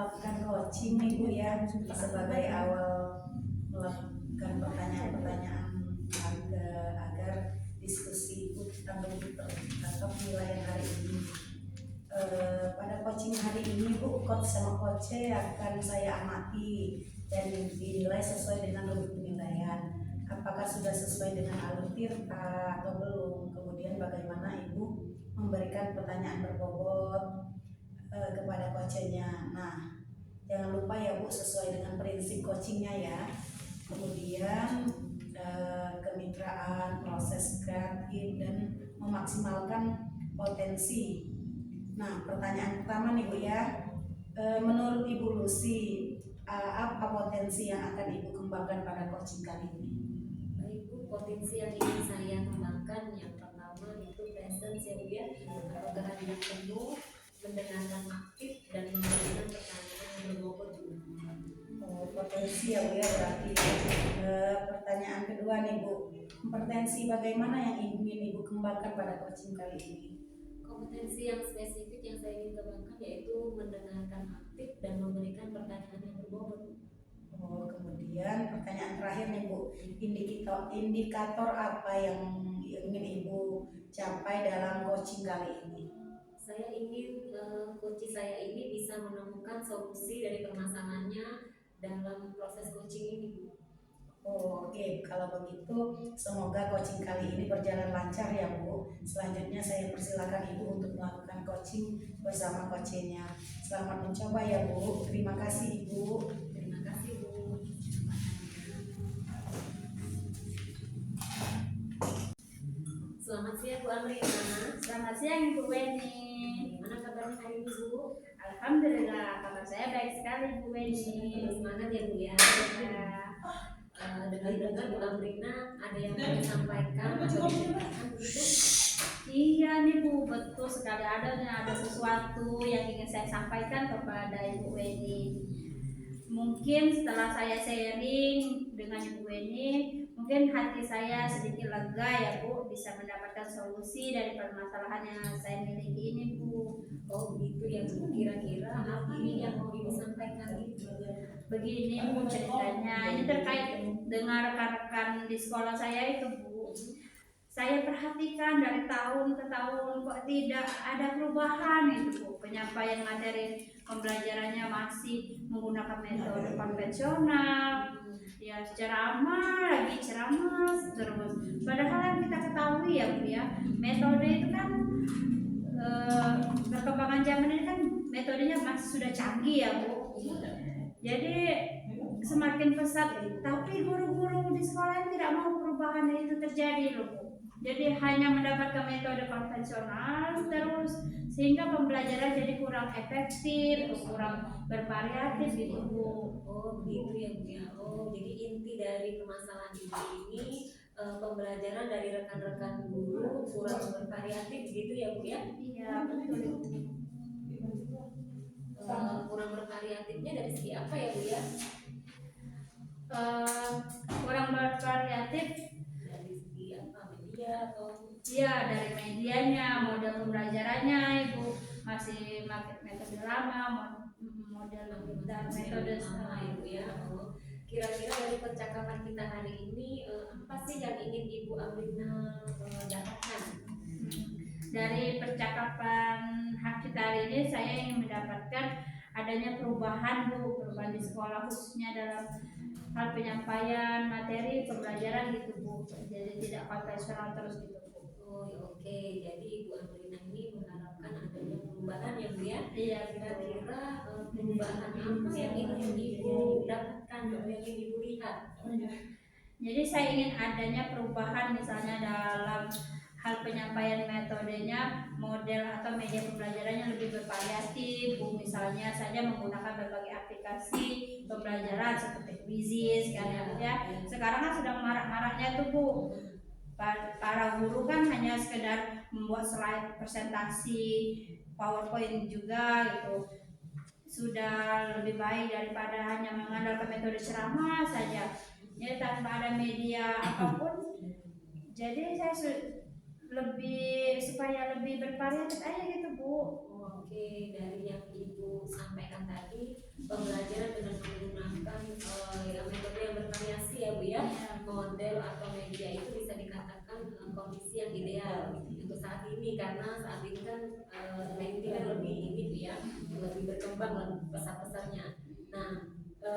melakukan coaching nih Bu ya, sebagai awal melakukan pertanyaan-pertanyaan agar diskusi Ibu tentang penilaian hari ini. Pada coaching hari ini Bu, coach sama coach akan saya amati dan dinilai sesuai dengan rubrik penilaian. Apakah sudah sesuai dengan alur tirta atau belum? Kemudian bagaimana Ibu memberikan pertanyaan berbobot kepada coachnya. Nah, jangan lupa ya Bu, sesuai dengan prinsip coachingnya ya. Kemudian kemitraan, proses kreatif, dan memaksimalkan potensi. Nah, pertanyaan pertama nih Bu ya, menurut Ibu Lucy, apa potensi yang akan Ibu kembangkan pada coaching kali ini? Baik Bu, potensi yang ingin saya kembangkan yang pertama itu presence ya Bu ya, atau kehadiran penuh, mendengarkan aktif dan memberikan pertanyaan yang berbobot juga. Potensi ya Bu ya, berarti pertanyaan kedua nih Bu, kompetensi bagaimana yang ingin Ibu kembangkan pada coaching kali ini? Kompetensi yang spesifik yang saya ingin kembangkan yaitu mendengarkan aktif dan memberikan pertanyaan yang berbobot. Kemudian pertanyaan terakhir nih Bu, indikator apa yang ingin Ibu capai dalam coaching kali ini? Saya ingin coach saya ini bisa menemukan solusi dari permasalahannya dalam proses coaching ini Bu. Oke, kalau begitu semoga coaching kali ini berjalan lancar ya Bu. Selanjutnya saya persilakan Ibu untuk melakukan coaching bersama coachnya. Selamat mencoba ya Bu. Terima kasih Ibu. Terima kasih Bu. Selamat siang Bu Amrina. Selamat siang Ibu Weni. Gimana kabarnya hari ini Bu? Alhamdulillah kabar saya baik sekali Bu Weni. Semangat ya Bu ya. Dengar-dengar Bu Amrina ada yang mau disampaikan atau diceritakan begitu? Iya nih Bu, betul sekali ada sesuatu yang ingin saya sampaikan kepada Ibu Weni. Mungkin setelah saya sharing dengan Ibu Weni, mungkin hati saya sedikit lega ya Bu, bisa mendapatkan solusi dari permasalahan yang saya miliki ini Bu. Oh begitu ya Bu, kira-kira apa nih yang mau Ibu sampaikan gitu? Begini Bu ceritanya, ini terkait dengan rekan-rekan di sekolah saya itu Bu. Saya perhatikan dari tahun ke tahun kok tidak ada perubahan itu Bu. Penyampaian materi pembelajarannya masih menggunakan metode konvensional. Ya ceramah lagi ceramah terus. Padahal yang kita ketahui ya Bu ya, metode itu kan perkembangan zaman ini kan metodenya masih sudah canggih ya Bu. Jadi semakin pesat, tapi guru-guru di sekolah tidak mau perubahan itu terjadi loh Bu. Jadi hanya mendapatkan metode konvensional terus, sehingga pembelajaran jadi kurang efektif, kurang bervariatif gitu Bu. Oh begitu ya Bu ya. Oh jadi inti dari permasalahan ini pembelajaran dari rekan-rekan guru kurang bervariatif gitu ya Bu ya? Iya betul. Kurang bervariatifnya dari segi apa ya Bu ya? Kurang bervariatif dari segi apa, media atau? Iya dari medianya, model pembelajarannya Ibu masih pakai metode lama, model dan metode sama Ibu ya. Kira-kira dari percakapan kita hari ini apa sih yang ingin Ibu Amrina dapatkan? Dari percakapan kita hari ini saya ingin mendapatkan adanya perubahan Bu, perubahan di sekolah khususnya dalam hal penyampaian materi pembelajaran gitu Bu. Jadi tidak konvensional terus gitu Bu. Oh oke, jadi Ibu Amrina ini mengharapkan adanya perubahan ya Bu ya? Iya. Kira-kira perubahan apa yang ingin Ibu dapatkan atau yang ingin Ibu lihat? Jadi saya ingin adanya perubahan misalnya dalam hal penyampaian metodenya, model atau media pembelajarannya lebih bervariatif Bu. Misalnya saja menggunakan berbagai aplikasi pembelajaran seperti Quizzes kan ya. Sekarang kan sedang marak-maraknya tuh Bu. Para guru kan hanya sekedar membuat slide presentasi PowerPoint juga gitu. Sudah lebih baik daripada hanya mengandalkan metode ceramah saja. Ya tanpa ada media apapun. Jadi saya supaya lebih bervariatif aja gitu Bu. Oke, dari yang Ibu sampaikan tadi, pembelajaran dengan menggunakan metode yang bervariasi ya Bu ya, model atau media itu bisa dikatakan kondisi yang ideal untuk saat ini, karena saat ini kan IT kan lebih ini Bu ya, lebih berkembang lebih pesat-pesatnya. Nah,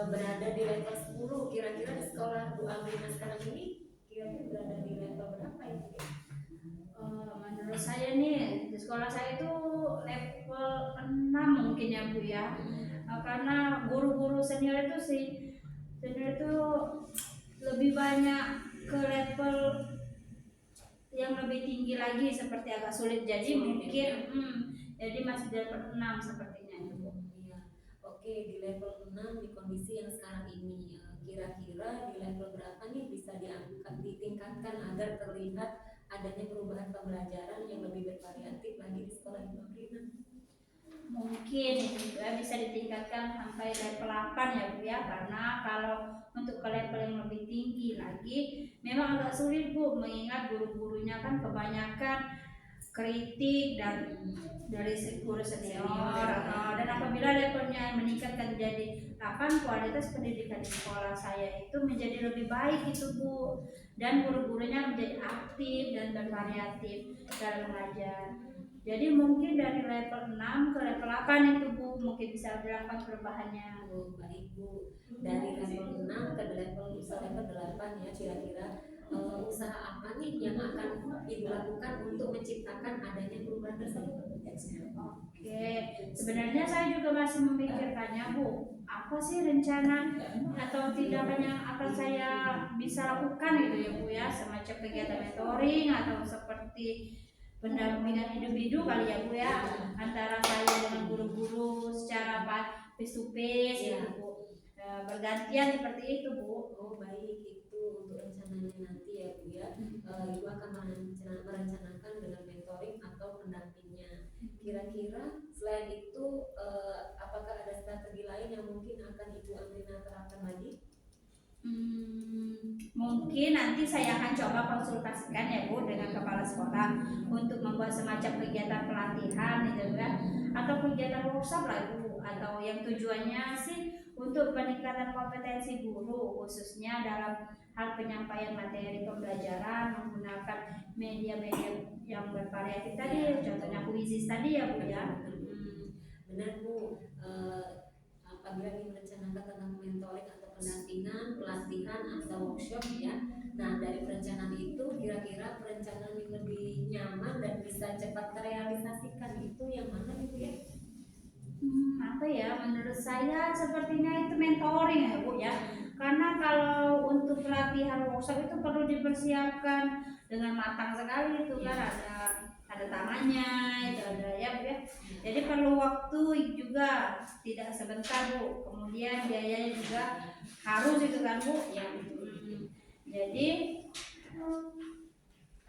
berada di level 10, kira-kira di sekolah Bu Amrina sekarang ini kira-kira berada di level berapa ya Bu? Menurut saya nih di sekolah saya itu level 6 mungkin ya Bu ya. Karena guru-guru senior itu lebih banyak ke level yang lebih tinggi lagi, seperti agak sulit, jadi mungkin jadi masih di level 6 sepertinya itu Bu. Iya. Oke, di level 6 di kondisi yang sekarang ini, kira-kira di level berapa nih bisa ditingkatkan agar terlihat adanya perubahan pembelajaran yang lebih bervariatif lagi di sekolah Ibu Amrina? Mungkin juga bisa ditingkatkan sampai level 8 ya Bu ya, karena kalau untuk ke level yang lebih tinggi lagi memang agak sulit Bu, mengingat guru-gurunya kan kebanyakan kritik dan dari guru senior. Dan apabila levelnya meningkatkan jadi 8, kualitas pendidikan di sekolah saya itu menjadi lebih baik gitu Bu, dan guru-gurunya menjadi aktif dan bervariatif dalam mengajar. Jadi mungkin dari level 6 ke level 8 itu Bu, mungkin bisa dilakukan perubahannya. Oh, baik Bu. Dari level 6 ke level 8 ya, kira-kira usaha apa nih yang akan dilakukan untuk menciptakan adanya perubahan tersebut? Oke, sebenarnya saya juga masih memikirkannya Bu, apa sih rencana atau tindakan yang akan saya bisa lakukan gitu ya Bu ya, semacam kegiatan mentoring atau seperti pendampingan individu kali ya Bu ya, antara saya dengan guru-guru secara face to face Ya. gitu Bu. Bergantian seperti itu Bu. Oh baik, itu untuk rencananya nanti ya Bu ya. Ibu akan merencanakan dengan mentoring atau pendampingnya. Kira-kira selain itu apakah ada strategi lain yang mungkin akan Ibu Amrina terapkan lagi? Mungkin nanti saya akan coba konsultasikan ya Bu dengan kepala sekolah untuk membuat semacam kegiatan pelatihan gitu kan, atau kegiatan workshop lah Bu, atau yang tujuannya sih untuk peningkatan kompetensi guru khususnya dalam hal penyampaian materi pembelajaran menggunakan media-media yang bervariatif tadi, contohnya kuisis tadi ya Bu ya. Benar Bu. Apabila ingin merencanakan tentang mentoring atau pendampingan, pelatihan atau workshop ya. Nah dari perencanaan itu kira-kira perencanaan yang lebih nyaman dan bisa cepat terrealisasikan itu yang mana gitu ya? Apa ya, menurut saya sepertinya itu mentoring ya Bu ya, karena kalau untuk pelatihan workshop itu perlu dipersiapkan dengan matang sekali itu kan, ada tangannya itu ada ya Bu ya, jadi perlu waktu juga tidak sebentar Bu, kemudian biayanya juga harus itu kan Bu ya. Jadi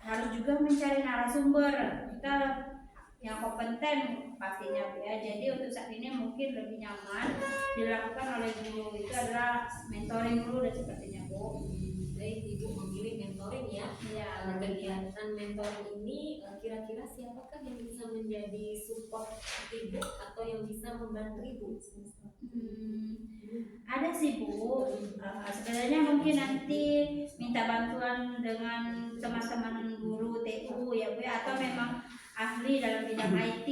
harus juga mencari narasumber kita yang kompeten pastinya Bu ya. Jadi untuk saat ini mungkin lebih nyaman dilakukan oleh guru itu adalah mentoring dulu dan sepertinya Bu. Baik, Ibu memilih mentoring ya. Kegiatan mentoring ini kira-kira siapakah yang bisa menjadi support Ibu atau yang bisa membantu Ibu? Ada sih Bu. Sebenarnya mungkin nanti minta bantuan dengan teman-teman guru TU ya Bu ya, atau memang ahli dalam bidang IT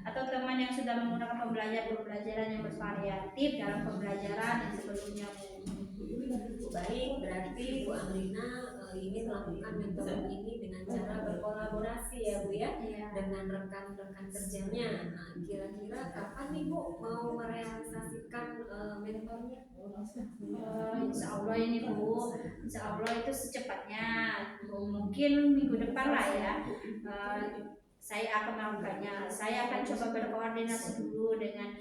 atau teman yang sudah menggunakan pembelajaran yang bervariatif dalam pembelajaran yang sebelumnya Bu. Baik, berarti Bu Amrina ini melakukan mentoring ini dengan cara berkolaborasi ya Bu ya, dengan rekan-rekan kerjanya. Nah, kira-kira kapan nih Bu mau merealisasikan mentornya? Insya Allah ini Bu, insya Allah itu secepatnya, mungkin minggu depan lah ya. Saya akan melakukannya. Saya akan coba berkoordinasi dulu dengan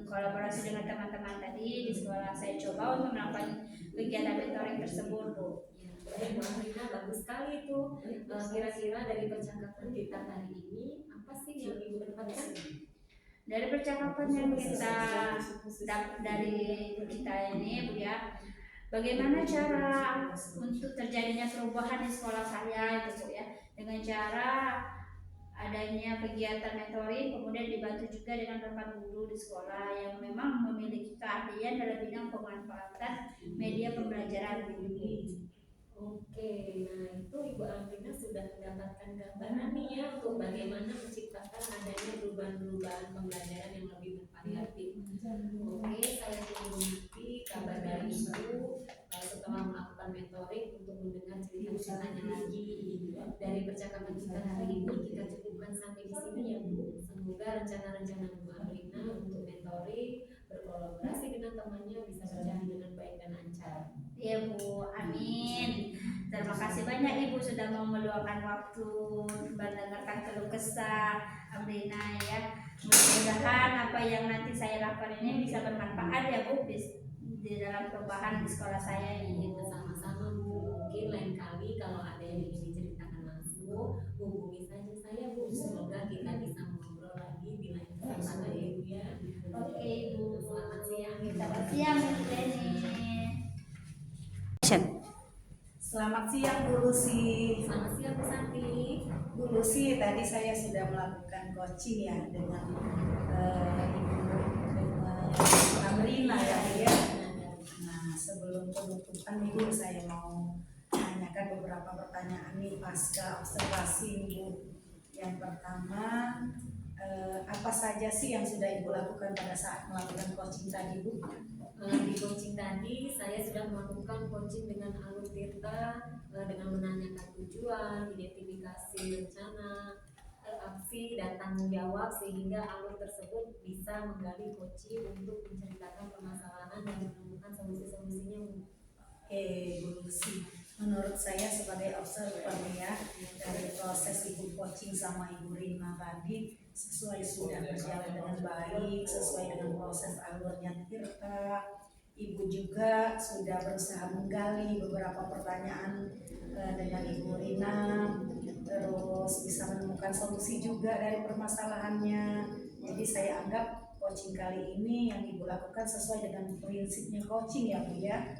kolaborasi dengan teman-teman tadi di sekolah. Saya coba untuk melakukan kegiatan mentoring tersebut Bu. Baik Bu Amrina, bagus sekali itu. Kira-kira dari percakapan kita hari ini apa sih yang Ibu dapatkan? Dari percakapan yang kita dari kita ini Bu ya, bagaimana cara untuk terjadinya perubahan di sekolah saya itu Bu ya. cara adanya kegiatan mentoring, kemudian dibantu juga dengan rekan guru di sekolah yang memang memiliki keahlian dalam bidang pemanfaatan media pembelajaran ini. Oke, nah itu Ibu Amrina sudah mendapatkan gambaran nih ya untuk bagaimana menciptakan adanya perubahan-perubahan pembelajaran yang lebih bervariatif. Oke, saya tunggu nanti kabar dari Ibu setelah melakukan mentoring untuk mendengar cerita-ceritanya lagi. Dari percakapan kita hari ini kita cukupkan sampai di sini ya Bu. Semoga rencana-rencana Bu Amrina untuk mentoring berkolaborasi dengan temannya bisa berjalan dengan baik dan lancar. Ya Bu, amin. Terima kasih banyak Ibu sudah mau meluangkan waktu mendengarkan keluh kesah Amrina ya. Mudah-mudahan apa yang nanti saya lakukan ini bisa bermanfaat ya Bu di dalam perubahan di sekolah saya ini. Sama-sama Bu. Mungkin lain kali kalau ada yang ingin diceritakan langsung, hubungi saja saya Bu. Semoga kita bisa ngobrol lagi di lain kesempatan ya Ibu ya. Oke Ibu. Selamat siang. Selamat siang Bu Leni. Selamat siang Bu Lucy. Selamat siang Bu Santi. Bu Lucy, tadi saya sudah melakukan coaching ya dengan Ibu Amrina ya Bu ya. Nah, sebelum penutupan nih Bu, saya mau menanyakan beberapa pertanyaan nih pasca observasi nih Bu. Yang pertama, apa saja sih yang sudah Ibu lakukan pada saat melakukan coaching tadi Bu? Di coaching tadi saya sudah melakukan coaching dengan alur tirta dengan menanyakan tujuan, identifikasi rencana, aksi dan tanggung jawab sehingga alur tersebut bisa menggali coaching untuk menceritakan permasalahan dan menemukan solusi-solusinya. Oke Bu Lucy, menurut saya sebagai observer ya dari proses Ibu coaching sama Ibu Rina tadi sudah berjalan dengan baik sesuai dengan proses alurnya tirta. Ibu juga sudah berusaha menggali beberapa pertanyaan dengan Ibu Rina, terus bisa menemukan solusi juga dari permasalahannya. Jadi saya anggap coaching kali ini yang Ibu lakukan sesuai dengan prinsipnya coaching ya Bu ya.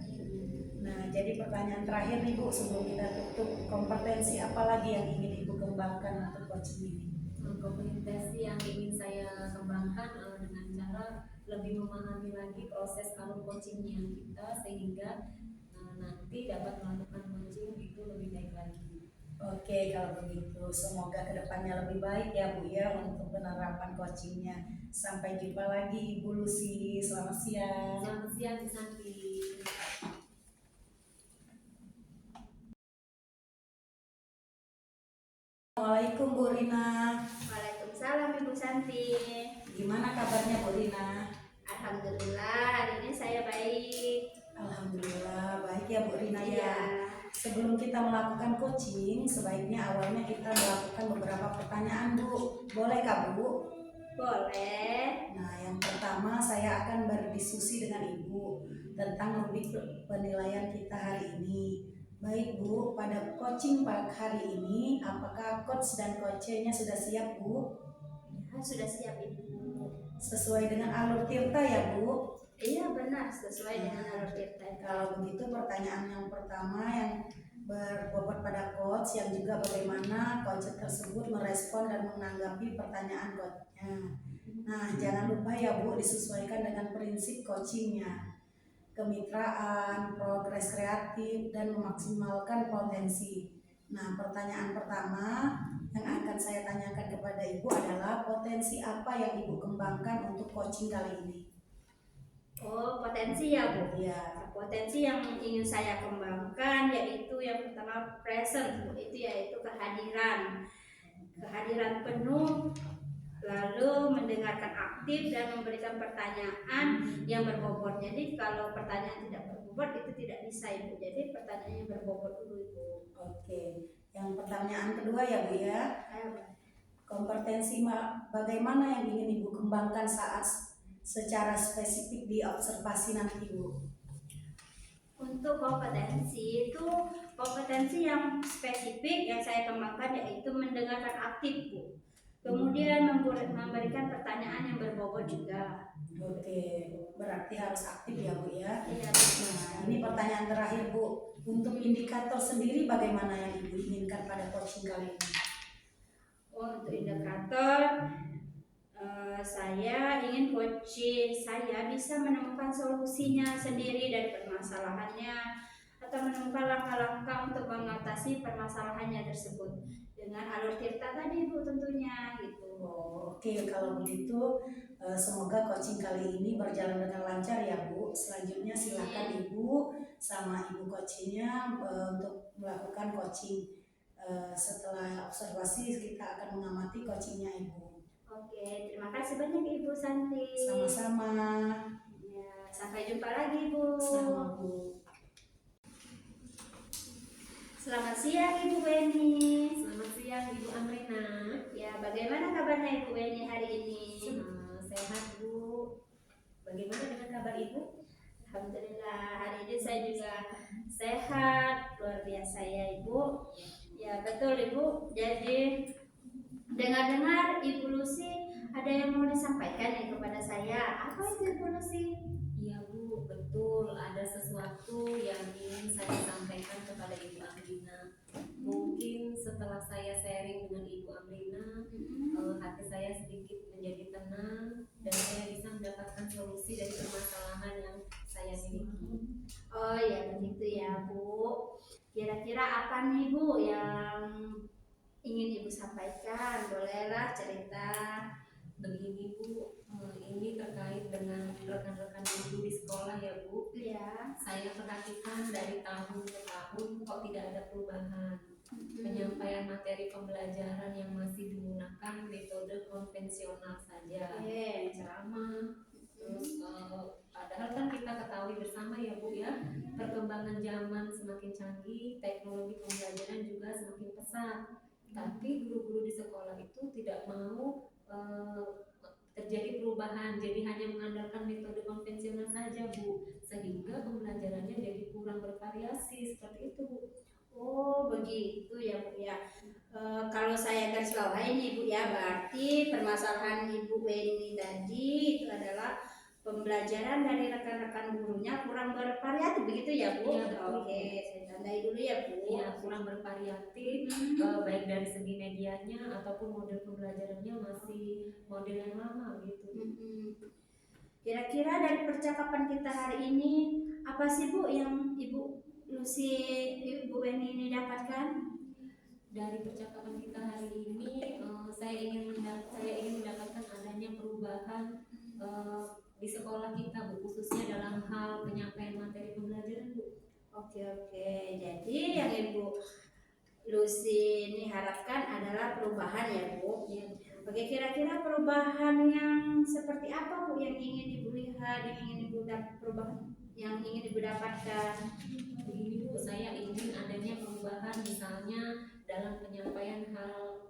Nah, jadi pertanyaan terakhir nih Bu sebelum kita tutup, kompetensi apa lagi yang ingin Ibu kembangkan untuk coaching ini? Kompetensi yang ingin saya kembangkan dengan cara lebih memahami lagi proses alur coachingnya kita sehingga nanti dapat melakukan coaching itu lebih baik lagi. Oke, kalau begitu semoga kedepannya lebih baik ya Bu ya untuk penerapan coachingnya. Sampai jumpa lagi Ibu Lucy, selamat siang. Selamat siang Bu Santi. Assalamualaikum Bu Rina. Waalaikumsalam Ibu Santi. Gimana kabarnya Bu Rina? Alhamdulillah hari ini saya baik. Alhamdulillah baik ya Bu Rina Iya. ya. Sebelum kita melakukan coaching, sebaiknya awalnya kita melakukan beberapa pertanyaan Bu. Boleh kah Bu? Boleh. Nah, yang pertama saya akan berdiskusi dengan Ibu tentang rubrik penilaian kita hari ini. Baik Bu, pada coaching hari ini, apakah coach dan coachnya sudah siap Bu? Ya, sudah siap Ibu. Sesuai dengan alur tirta ya Bu? Iya benar, sesuai dengan alur tirta. Kalau begitu pertanyaan yang pertama yang berbobot pada coach yang juga bagaimana coach tersebut merespon dan menanggapi pertanyaan coachnya. Nah, jangan lupa ya Bu, disesuaikan dengan prinsip coachingnya. Kemitraan, progres kreatif, dan memaksimalkan potensi. Nah, pertanyaan pertama yang akan saya tanyakan kepada Ibu adalah potensi apa yang Ibu kembangkan untuk coaching kali ini? Oh, potensi ya Bu. Ya, Potensi yang ingin saya kembangkan yaitu yang pertama present Bu. Itu yaitu kehadiran penuh, lalu mendengarkan aktif dan memberikan pertanyaan yang berbobot. Jadi kalau pertanyaan tidak berbobot itu tidak bisa Ibu. Jadi pertanyaan yang berbobot dulu Ibu. oke. Yang pertanyaan kedua ya Bu ya. Kompetensi bagaimana yang ingin Ibu kembangkan saat secara spesifik di observasi nanti Bu? Untuk kompetensi itu kompetensi yang spesifik yang saya kembangkan yaitu mendengarkan aktif Bu. Kemudian memberikan pertanyaan yang berbobot juga. Oke, berarti harus aktif ya Bu ya. Iya. Nah, ini pertanyaan terakhir Bu. Untuk indikator sendiri bagaimana yang Ibu inginkan pada coaching kali ini? edukator, saya ingin coaching saya bisa menemukan solusinya sendiri dari permasalahannya atau menemukan langkah-langkah untuk mengatasi permasalahannya tersebut dengan alur cerita tadi Bu tentunya gitu. Oh, oke, kalau begitu semoga coaching kali ini berjalan dengan lancar ya Bu. Selanjutnya silakan Ibu sama Ibu coachingnya untuk melakukan coaching. Setelah observasi kita akan mengamati coachingnya Ibu. Oke, terima kasih banyak Ibu Santi. Sama-sama. Ya, sampai jumpa lagi Bu. Sama Bu. Selamat siang Ibu Weni. Selamat siang Ibu Amrina. Ya, bagaimana kabarnya Ibu Weni hari ini? Sehat Bu. Bagaimana dengan kabar Ibu? Alhamdulillah, hari ini saya juga sehat, luar biasa ya Ibu. Ya betul Ibu. Jadi dengar-dengar Ibu Lucy ada yang mau disampaikan nih kepada saya. Apa itu Ibu Lucy? Iya Bu, betul. Ada sesuatu yang ingin saya sampaikan kepada Ibu Amrina. Mungkin setelah saya sharing dengan Ibu Amrina, hati saya sedikit menjadi tenang dan saya bisa mendapatkan solusi dari permasalahan yang saya miliki. Oh ya begitu ya Bu. Kira-kira apa nih Bu yang ingin Ibu sampaikan? Bolehlah cerita. Begini Bu, ini terkait dengan rekan-rekan guru di sekolah ya Bu. Ya. Saya perhatikan dari tahun ke tahun kok tidak ada perubahan. Penyampaian materi pembelajaran yang masih digunakan metode konvensional saja, ceramah. Terus padahal kan kita ketahui bersama ya Bu ya, perkembangan zaman semakin canggih, teknologi pembelajaran juga semakin pesat. Tapi guru-guru di sekolah itu tidak mau terjadi perubahan, jadi hanya mengandalkan metode konvensional saja Bu, sehingga pembelajarannya jadi kurang bervariasi seperti itu Bu. Oh begitu ya Bu ya. Kalau saya garis bawahi nih Bu ya, berarti permasalahan Ibu Weni tadi itu adalah pembelajaran dari rekan-rekan gurunya kurang bervariatif begitu ya Bu? Iya, betul. Oke, saya tandai dulu ya Bu. Iya, kurang bervariatif, baik dari segi medianya ataupun model pembelajarannya masih model yang lama gitu. Kira-kira dari percakapan kita hari ini apa sih Bu yang Ibu Lucy, Ibu Weni ini dapatkan? Dari percakapan kita hari ini, saya ingin mendapatkan adanya perubahan di sekolah kita Bu, khususnya dalam hal penyampaian materi pembelajaran Bu. Oke, jadi yang Ibu Lucy ini harapkan adalah perubahan ya Bu. Ya. Oke, kira-kira perubahan yang seperti apa Bu yang ingin Ibu lihat, yang ingin Ibu perubahan yang ingin Ibu dapatkan? Begini Bu, saya ingin adanya perubahan misalnya dalam penyampaian hal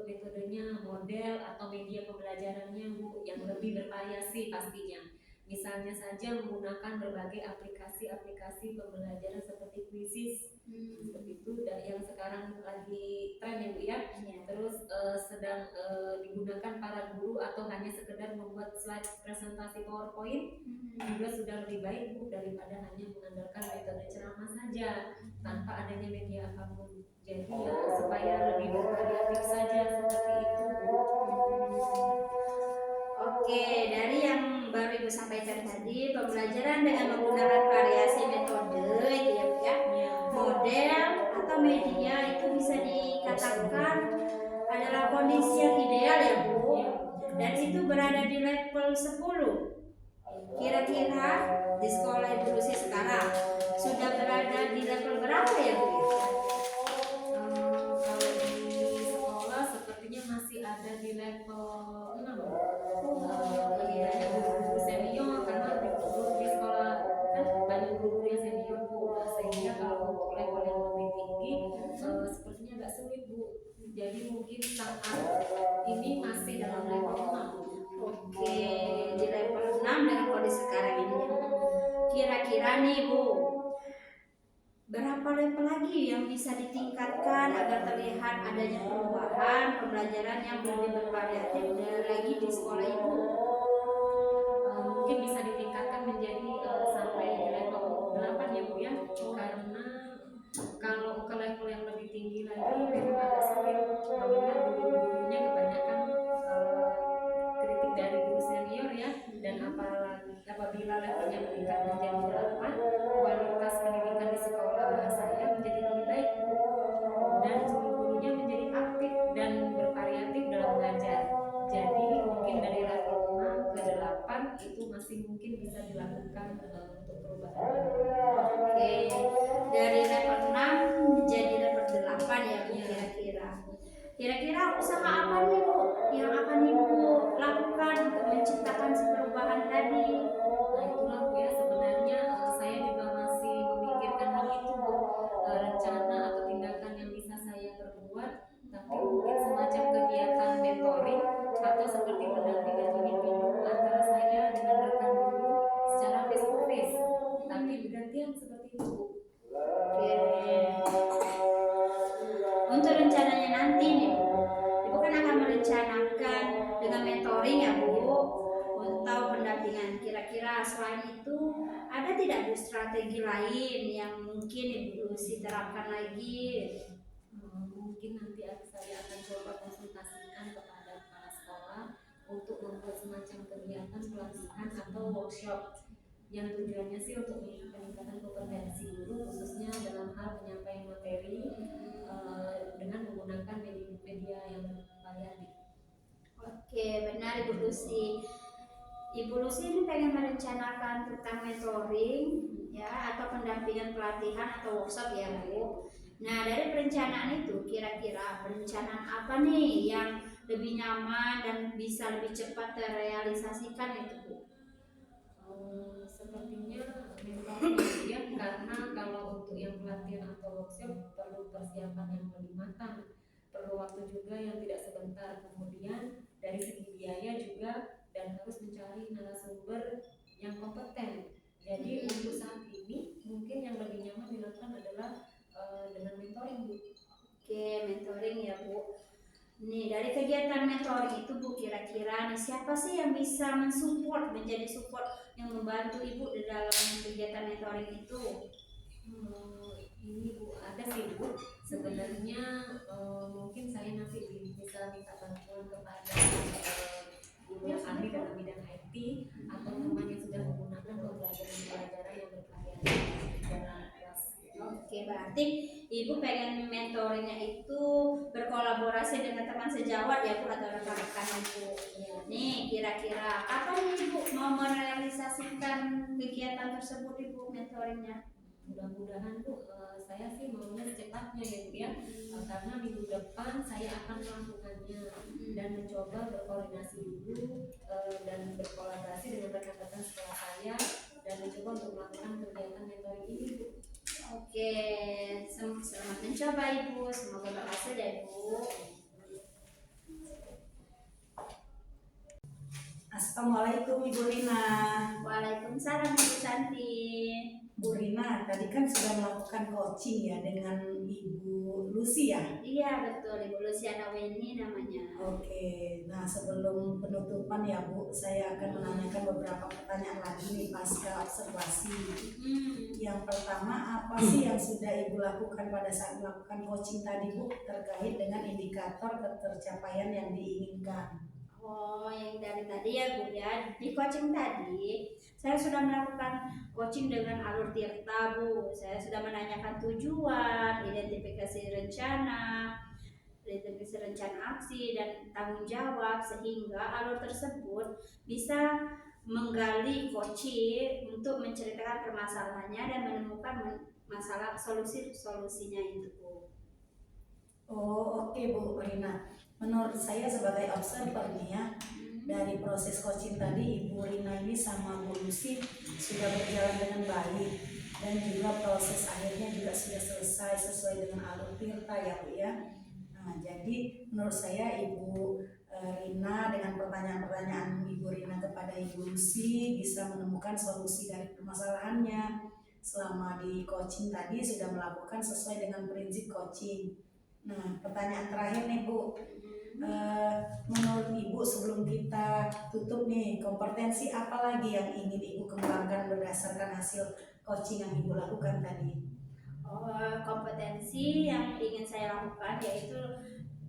metodenya, model atau media pembelajarannya Bu, yang lebih bervariasi pastinya. Misalnya saja menggunakan berbagai aplikasi pembelajaran seperti Quizzes, seperti itu, dan yang sekarang lagi tren ya Bu ya. Terus sedang digunakan para guru atau hanya sekedar membuat slide presentasi PowerPoint juga sudah lebih baik Bu, daripada hanya mengandalkan metode ceramah saja tanpa adanya media apapun. Jadi ya supaya lebih bervariatif saja seperti itu Bu. Oke, dari yang baru Ibu sampaikan tadi, pembelajaran dengan menggunakan variasi metode itu ya Bu ya. Model atau media itu bisa dikatakan adalah kondisi yang ideal ya Bu. Dan itu berada di level 10. Kira-kira di sekolah Ibu Lucy sekarang sudah berada di level berapa ya Bu? Kalau di sekolah sepertinya masih ada di level 6. Lebih banyak guru-guru senior karena di sekolah kan banyak guru yang senior Bu. Sehingga kalau untuk level yang lebih tinggi sepertinya agak sulit Bu. Jadi mungkin saat ini masih dalam level 6. Oke, di level 6 dengan kondisi sekarang ini. Kira-kira nih Bu, berapa level lagi yang bisa ditingkatkan agar terlihat adanya perubahan pembelajaran yang lebih bervariatif lagi di sekolah Ibu? Mungkin bisa ditingkatkan menjadi sampai di level 8 ya Bu ya, karena kalau ke level yang lebih tinggi lagi memang agak sulit mengingat guru-gurunya lakukan untuk perubahan. Oke, dari level 6 menjadi level 8 ya Bu Iya. kira-kira. Kira-kira usaha apa nih Bu yang akan Ibu lakukan untuk menciptakan perubahan tadi? Nah itulah Bu ya, sebenarnya saya juga masih memikirkan hal itu Bu, rencana atau tindakan yang bisa saya perbuat, tapi mungkin semacam kegiatan mentoring atau seperti mendampingi atau individu antara saya dengan rekan guru secara face to face, tapi bergantian seperti itu Bu. Oke. Untuk rencananya nanti nih Bu, Ibu kan akan merencanakan dengan mentoring ya Bu, untuk pendampingan. Kira-kira selain itu ada tidak Bu strategi lain yang mungkin Ibu Lucy terapkan lagi? Mungkin nanti saya akan coba konsultasikan kepada kepala sekolah untuk membuat semacam kegiatan pelatihan atau workshop yang tujuannya sih untuk meningkatkan kompetensi guru khususnya dalam hal penyampaian materi dengan menggunakan media yang variatif. Oke, benar Ibu Lucy. Ibu Lucy ini pengen merencanakan tentang mentoring ya atau pendampingan pelatihan atau workshop ya Bu. Nah dari perencanaan itu kira-kira perencanaan apa nih yang lebih nyaman dan bisa lebih cepat terrealisasikan itu Bu? Sepertinya memang ya, karena kalau untuk yang pelatihan atau workshop perlu persiapan yang lebih matang, perlu waktu juga yang tidak sebentar, kemudian dari segi biaya juga, dan harus mencari narasumber yang kompeten. Jadi untuk saat ini mungkin yang lebih nyaman dilakukan adalah dengan mentoring Bu. Oke, mentoring ya Bu. Nih dari kegiatan mentoring itu Bu kira-kira nih siapa sih yang bisa mensupport, menjadi support yang membantu Ibu di dalam kegiatan mentoring itu? Ini Bu, ada sih Bu. Sebenarnya mungkin saya nanti bisa minta bantuan kepada guru yang ahli dalam bidang IT atau teman yang sudah menggunakan pembelajaran yang bervariasi dalam kelas. Oke, berarti Ibu pengen mentoringnya itu berkolaborasi dengan teman sejawat ya Bu atau rekan-rekan Ibu. Nih kira-kira kapan Ibu mau merealisasikan kegiatan tersebut Ibu mentoringnya? Mudah-mudahan Bu, saya sih maunya secepatnya ya Bu ya, karena minggu depan saya akan melakukannya dan mencoba berkoordinasi dulu dan berkolaborasi dengan rekan-rekan sekolah saya dan mencoba untuk melakukan kegiatan mentoring ini Bu. Oke, selamat mencoba Ibu, semoga berhasil ya Ibu. Assalamualaikum Ibu Rina. Waalaikumsalam Ibu Santi. Bu Rina, tadi kan sudah melakukan coaching ya dengan Ibu Lucy ya? Iya betul, Ibu Luciana Weni namanya. Oke, nah sebelum penutupan ya Bu, saya akan menanyakan beberapa pertanyaan lagi nih pasca observasi. Yang pertama, apa sih yang sudah Ibu lakukan pada saat melakukan coaching tadi Bu terkait dengan indikator ketercapaian yang diinginkan? Oh, yang dari tadi ya Bu ya, di coaching tadi saya sudah melakukan coaching dengan alur tirta Bu. Saya sudah menanyakan tujuan, identifikasi rencana aksi dan tanggung jawab sehingga alur tersebut bisa menggali coaching untuk menceritakan permasalahannya dan menemukan masalah solusinya itu Bu. Oh oke Bu Rina, menurut saya sebagai observer nih ya, dari proses coaching tadi Ibu Rina ini sama Bu Lucy sudah berjalan dengan baik dan juga proses akhirnya juga sudah selesai sesuai dengan alur tirta ya Bu ya. Nah jadi menurut saya Ibu Rina dengan pertanyaan-pertanyaan Ibu Rina kepada Ibu Lucy bisa menemukan solusi dari permasalahannya. Selama di coaching tadi sudah melakukan sesuai dengan prinsip coaching. Nah, pertanyaan terakhir nih Bu, menurut Ibu sebelum kita tutup nih, kompetensi apa lagi yang ingin Ibu kembangkan berdasarkan hasil coaching yang Ibu lakukan tadi? Kompetensi yang ingin saya lakukan yaitu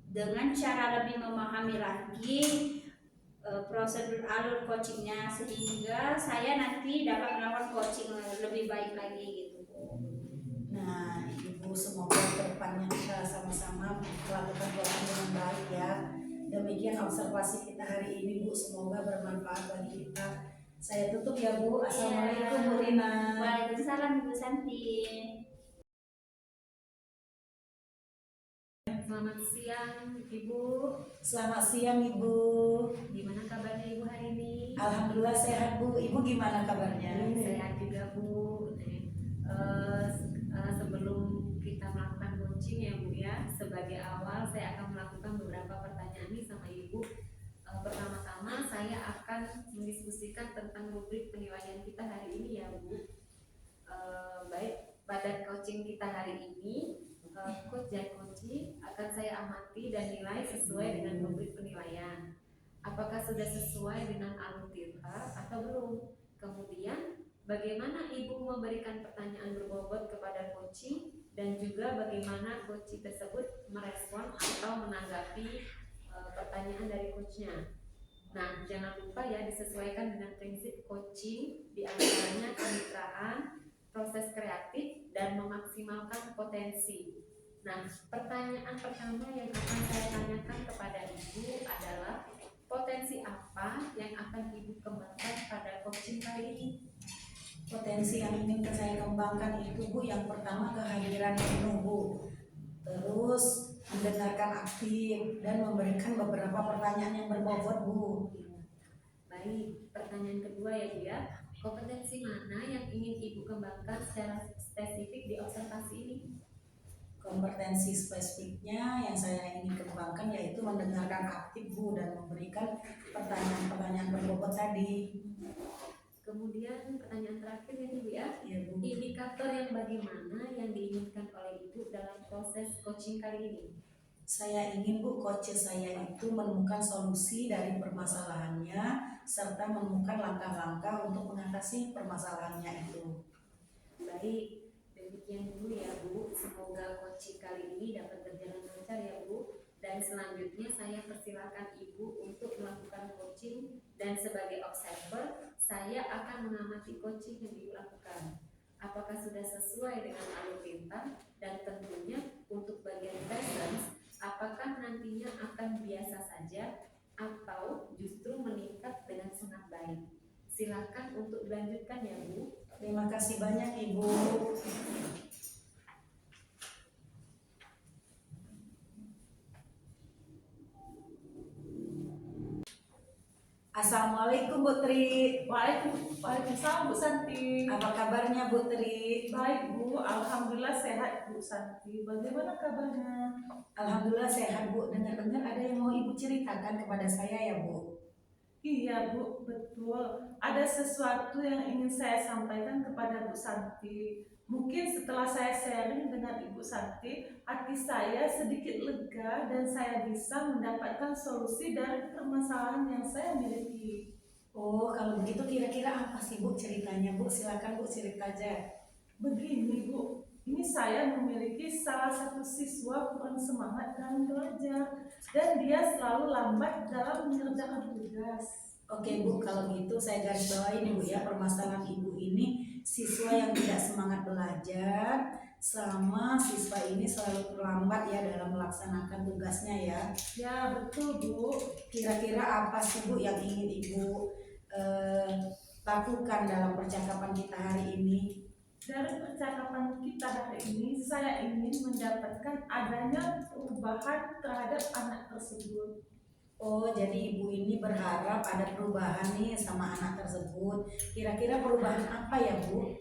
dengan cara lebih memahami lagi prosedur alur coachingnya sehingga saya nanti dapat melakukan coaching lebih baik lagi gitu. Nah, Ibu semoga kedepannya kita sama-sama melakukan coaching dengan baik ya. Demikian observasi kita hari ini Bu, semoga bermanfaat bagi kita Saya tutup ya Bu. Assalamualaikum Iya. Bu Rina. Waalaikumsalam Ibu Santi. Selamat siang Ibu. Selamat siang Ibu. Gimana kabarnya Ibu hari ini? Alhamdulillah sehat Bu. Ibu gimana kabarnya? Sehat juga Bu. Sebelum kita melakukan coaching ya Bu ya, sebagai awal saya akan melakukan beberapa pertanyaan nih sama Ibu. Pertama-tama saya akan mendiskusikan tentang rubrik penilaian kita hari ini ya Bu. Baik, pada coaching kita hari ini, coach dan coaching akan saya amati dan nilai sesuai dengan rubrik penilaian. Apakah sudah sesuai dengan alur tirta atau belum? Kemudian bagaimana Ibu memberikan pertanyaan berbobot kepada coaching dan juga bagaimana coaching tersebut merespon atau menanggapi pertanyaan dari coachnya. Nah, jangan lupa ya disesuaikan dengan prinsip coaching, diantaranya kemitraan, proses kreatif, dan memaksimalkan potensi. Nah, pertanyaan pertama yang akan saya tanyakan kepada Ibu adalah potensi apa yang akan Ibu kembangkan pada coaching kali ini? Potensi yang ingin saya kembangkan itu Bu, yang pertama kehadiran penuh Bu. Terus mendengarkan aktif dan memberikan beberapa pertanyaan yang berbobot Bu. Baik, pertanyaan kedua ya Bu ya. Kompetensi mana yang ingin Ibu kembangkan secara spesifik di observasi ini? Kompetensi spesifiknya yang saya ingin kembangkan yaitu mendengarkan aktif Bu dan memberikan pertanyaan-pertanyaan berbobot tadi. Kemudian pertanyaan terakhir ya Bu ya. Ya Bu. Indikator yang bagaimana yang diinginkan oleh Ibu dalam proses coaching kali ini? Saya ingin Bu, coach saya itu menemukan solusi dari permasalahannya serta menemukan langkah-langkah untuk mengatasi permasalahannya itu. Baik, demikian dulu ya Bu. Semoga coaching kali ini dapat berjalan lancar ya Bu. Dan selanjutnya saya persilakan Ibu untuk melakukan coaching dan sebagai observer saya akan mengamati coaching yang Ibu lakukan. Apakah sudah sesuai dengan alur bintang dan tentunya untuk bagian presence apakah nantinya akan biasa saja atau justru meningkat dengan sangat baik. Silakan untuk dilanjutkan ya Bu. Terima kasih banyak Ibu. Assalamualaikum Bu Tri. Waalaikumsalam Bu Santi. Apa kabarnya Bu Tri? Baik Bu, alhamdulillah sehat Bu Santi. Bagaimana kabarnya? Alhamdulillah sehat Bu. Dengar-dengar ada yang mau Ibu ceritakan kepada saya ya Bu? Iya Bu, betul. Ada sesuatu yang ingin saya sampaikan kepada Bu Santi. Mungkin setelah saya sharing dengan Ibu Santi, hati saya sedikit lega dan saya bisa mendapatkan solusi dari permasalahan yang saya miliki. Oh, kalau begitu kira-kira apa sih Bu ceritanya Bu? Silakan Bu cerita aja. Begini Bu, ini saya memiliki salah satu siswa kurang semangat dalam belajar dan dia selalu lambat dalam mengerjakan tugas. Oke Bu, kalau gitu saya garis bawahi nih Bu ya, permasalahan Ibu ini siswa yang tidak semangat belajar selama siswa ini selalu terlambat ya dalam melaksanakan tugasnya ya. Ya betul Bu. Kira-kira apa sih Bu yang ingin Ibu lakukan dalam percakapan kita hari ini? Dari percakapan kita hari ini, saya ingin mendapatkan adanya perubahan terhadap anak tersebut. Oh, jadi Ibu ini berharap ada perubahan nih sama anak tersebut. Kira-kira perubahan apa ya Bu?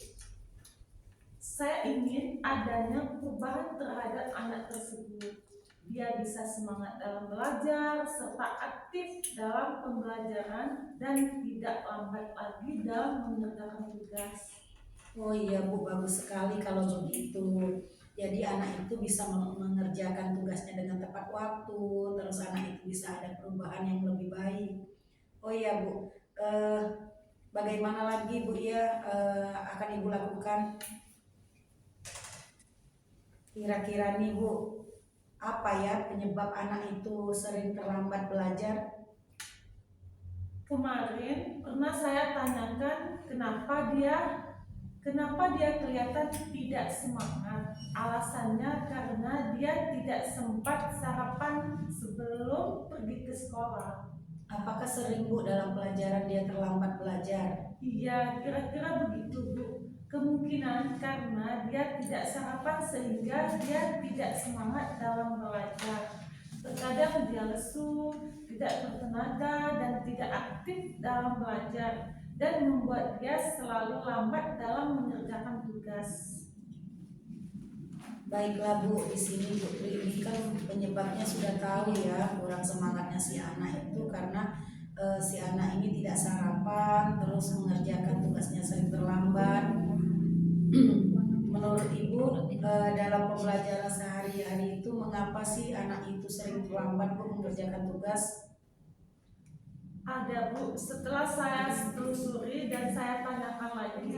Saya ingin adanya perubahan terhadap anak tersebut. Dia bisa semangat dalam belajar, serta aktif dalam pembelajaran, dan tidak lambat lagi dalam mengerjakan tugas. Oh iya Bu, bagus sekali kalau begitu. Jadi anak itu bisa mengerjakan tugasnya dengan tepat waktu, terus anak itu bisa ada perubahan yang lebih baik. Oh iya Bu, bagaimana lagi Bu ya akan Ibu lakukan? Kira-kira nih Bu, apa ya penyebab anak itu sering terlambat belajar? Kemarin pernah saya tanyakan kenapa dia kelihatan tidak semangat. Alasannya karena dia tidak sempat sarapan sebelum pergi ke sekolah. Apakah sering Bu dalam pelajaran dia terlambat belajar? Iya, kira-kira begitu Bu. Kemungkinan karena dia tidak sarapan sehingga dia tidak semangat dalam belajar. Terkadang dia lesu, tidak bertenaga dan tidak aktif dalam belajar dan membuat dia selalu lambat dalam mengerjakan tugas. Baiklah Bu, di sini Putri ini kan penyebabnya sudah tahu ya, kurang semangatnya si anak itu karena si anak ini tidak sarapan, terus mengerjakan tugasnya sering terlambat. Menurut Ibu, dalam pembelajaran sehari-hari itu mengapa sih anak itu sering terlambat Bu mengerjakan tugas? Ada Bu, setelah saya telusuri dan saya tanyakan lagi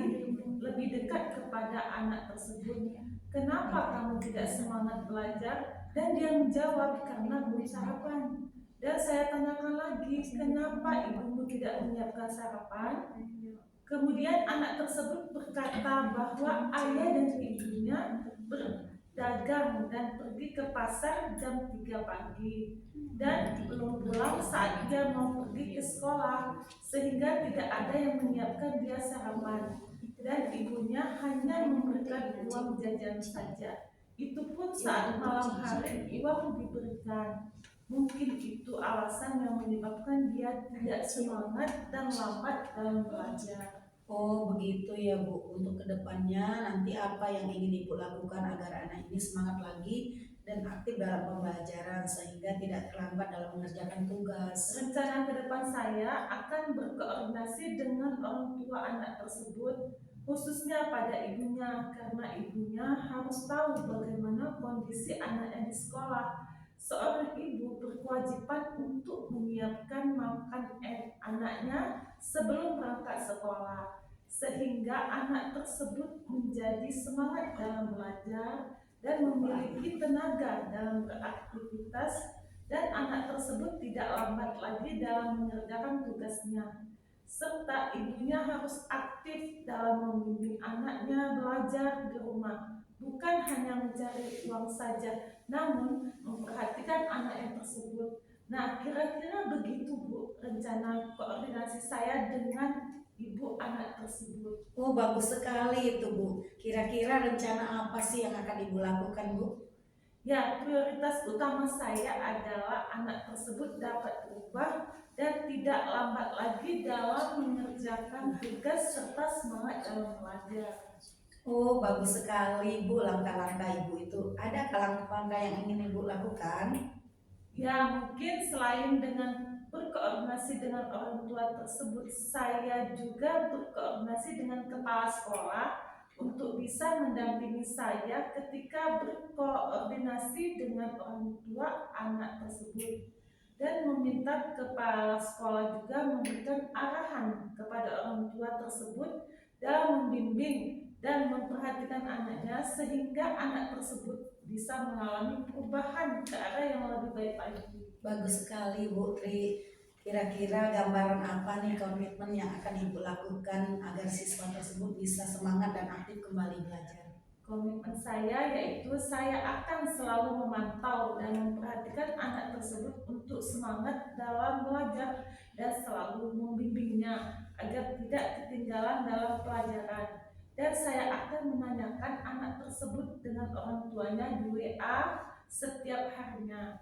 lebih dekat kepada anak tersebut, kenapa kamu tidak semangat belajar? Dan dia menjawab, karena belum sarapan. Dan saya tanyakan lagi, kenapa ibumu tidak menyiapkan sarapan? Kemudian anak tersebut berkata bahwa ayah dan ibunya berdagang dan pergi ke pasar jam 3 pagi dan belum pulang saat dia mau pergi ke sekolah, sehingga tidak ada yang menyiapkan dia sarapan dan ibunya hanya memberikan uang jajan saja. Itu pun saat malam hari uang diberikan. Mungkin itu alasan yang menyebabkan dia tidak semangat dan lambat dalam belajar. Oh begitu ya Bu, untuk kedepannya nanti apa yang ingin Ibu lakukan agar anak ini semangat lagi dan aktif dalam pembelajaran sehingga tidak terlambat dalam mengerjakan tugas. Rencana ke depan saya akan berkoordinasi dengan orang tua anak tersebut, khususnya pada ibunya, karena ibunya harus tahu bagaimana kondisi anaknya di sekolah. Seorang ibu berkewajiban untuk menyiapkan makan anaknya sebelum berangkat sekolah, sehingga anak tersebut menjadi semangat dalam belajar dan memiliki tenaga dalam beraktivitas, dan anak tersebut tidak lambat lagi dalam mengerjakan tugasnya. Serta ibunya harus aktif dalam membimbing anaknya belajar di rumah, bukan hanya mencari uang saja, namun memperhatikan anaknya tersebut. Nah, kira-kira begitu Bu rencana koordinasi saya dengan ibu anak tersebut. Oh bagus sekali itu Bu. Kira-kira rencana apa sih yang akan Ibu lakukan Bu? Ya, prioritas utama saya adalah anak tersebut dapat berubah dan tidak lambat lagi dalam mengerjakan tugas serta semangat dalam belajar. Oh bagus sekali Bu, langkah-langkah Ibu itu. Ada langkah-langkah yang ingin Ibu lakukan? Ya, mungkin selain dengan berkoordinasi dengan orang tua tersebut, saya juga berkoordinasi dengan kepala sekolah untuk bisa mendampingi saya ketika berkoordinasi dengan orang tua anak tersebut, dan meminta kepala sekolah juga memberikan arahan kepada orang tua tersebut dalam membimbing dan memperhatikan anaknya sehingga anak tersebut bisa mengalami perubahan ke arah yang lebih baik lagi. Bagus sekali Bu Tri. Kira-kira gambaran apa nih komitmen yang akan Ibu lakukan agar siswa tersebut bisa semangat dan aktif kembali belajar? Komitmen saya yaitu saya akan selalu memantau dan memperhatikan anak tersebut untuk semangat dalam belajar dan selalu membimbingnya agar tidak ketinggalan dalam pelajaran. Dan saya akan menanyakan anak tersebut dengan orang tuanya di WA setiap harinya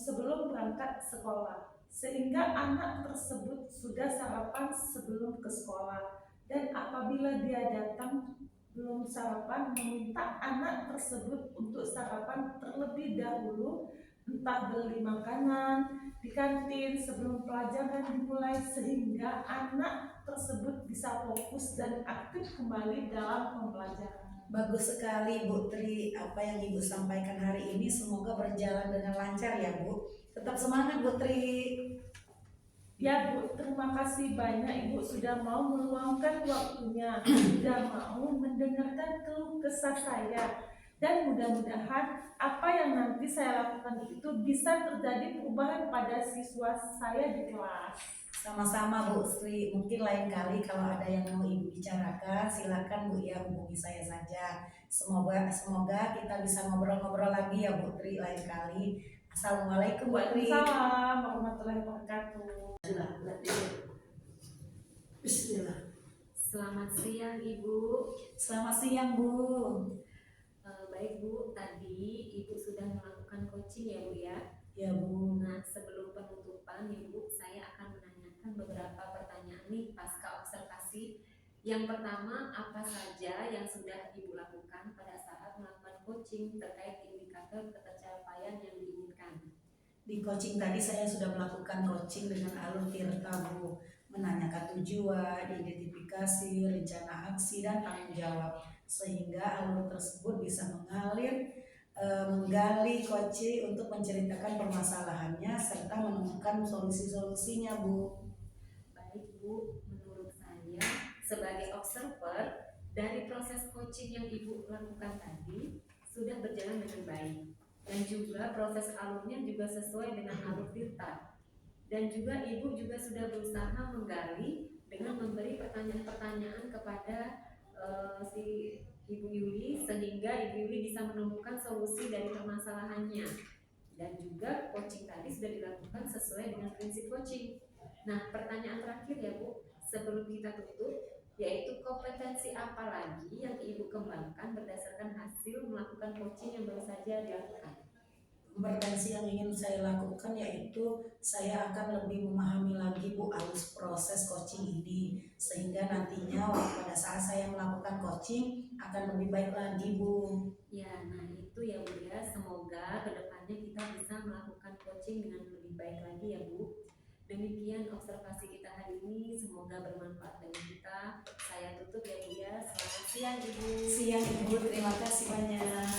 sebelum berangkat sekolah, sehingga anak tersebut sudah sarapan sebelum ke sekolah. Dan apabila dia datang belum sarapan, meminta anak tersebut untuk sarapan terlebih dahulu, entah beli makanan di kantin sebelum pelajaran dimulai, sehingga anak tersebut bisa fokus dan aktif kembali dalam pembelajaran. Bagus sekali Bu Tri, apa yang Ibu sampaikan hari ini semoga berjalan dengan lancar ya Bu. Tetap semangat Bu Tri. Ya Bu, terima kasih banyak Ibu sudah mau meluangkan waktunya, sudah mau mendengarkan keluh kesah saya. Dan mudah-mudahan apa yang nanti saya lakukan itu bisa terjadi perubahan pada siswa saya di kelas. Sama-sama Bu Sri, mungkin lain kali kalau ada yang mau Ibu bicarakan silakan Bu ya, hubungi saya saja. Semoga kita bisa ngobrol-ngobrol lagi ya Bu Tri lain kali. Assalamualaikum Bu Tri. Waalaikumsalam warahmatullahi wabarakatuh. Bismillah. Selamat siang Ibu. Selamat siang Bu. Baik Bu, tadi Ibu sudah melakukan coaching ya Bu ya. Ya Bu. Nah, sebelum penutupan ya Bu, saya akan menanyakan beberapa pertanyaan nih pasca observasi. Yang pertama, apa saja yang sudah Ibu lakukan pada saat melakukan coaching terkait indikator ketercapaian yang diinginkan? Di coaching tadi saya sudah melakukan coaching dengan alur tirta Bu, menanyakan tujuan, identifikasi, rencana aksi dan tanggung jawab, sehingga alur tersebut bisa menggali coaching untuk menceritakan permasalahannya serta menemukan solusi-solusinya Bu. Baik Bu, menurut saya sebagai observer dari proses coaching yang Ibu lakukan tadi sudah berjalan dengan baik. Dan juga proses alurnya juga sesuai dengan alur tirta. Dan juga Ibu juga sudah berusaha menggali dengan memberi pertanyaan-pertanyaan kepada si Ibu Yuli, sehingga Ibu Yuli bisa menemukan solusi dari permasalahannya. Dan juga coaching tadi sudah dilakukan sesuai dengan prinsip coaching. Nah, pertanyaan terakhir ya Bu, sebelum kita tutup, yaitu kompetensi apa lagi yang Ibu kembangkan berdasarkan hasil melakukan coaching yang baru saja dilakukan? Kompetensi yang ingin saya lakukan yaitu saya akan lebih memahami lagi Bu alur proses coaching ini, sehingga nantinya pada saat saya melakukan coaching akan lebih baik lagi Bu. Ya, nah itu ya Bu ya, semoga kedepannya kita bisa melakukan coaching dengan lebih baik lagi ya Bu. Demikian observasi kita hari ini, semoga bermanfaat bagi kita. Saya tutup ya Bu ya. Selamat siang Ibu. Siang Ibu, terima kasih banyak.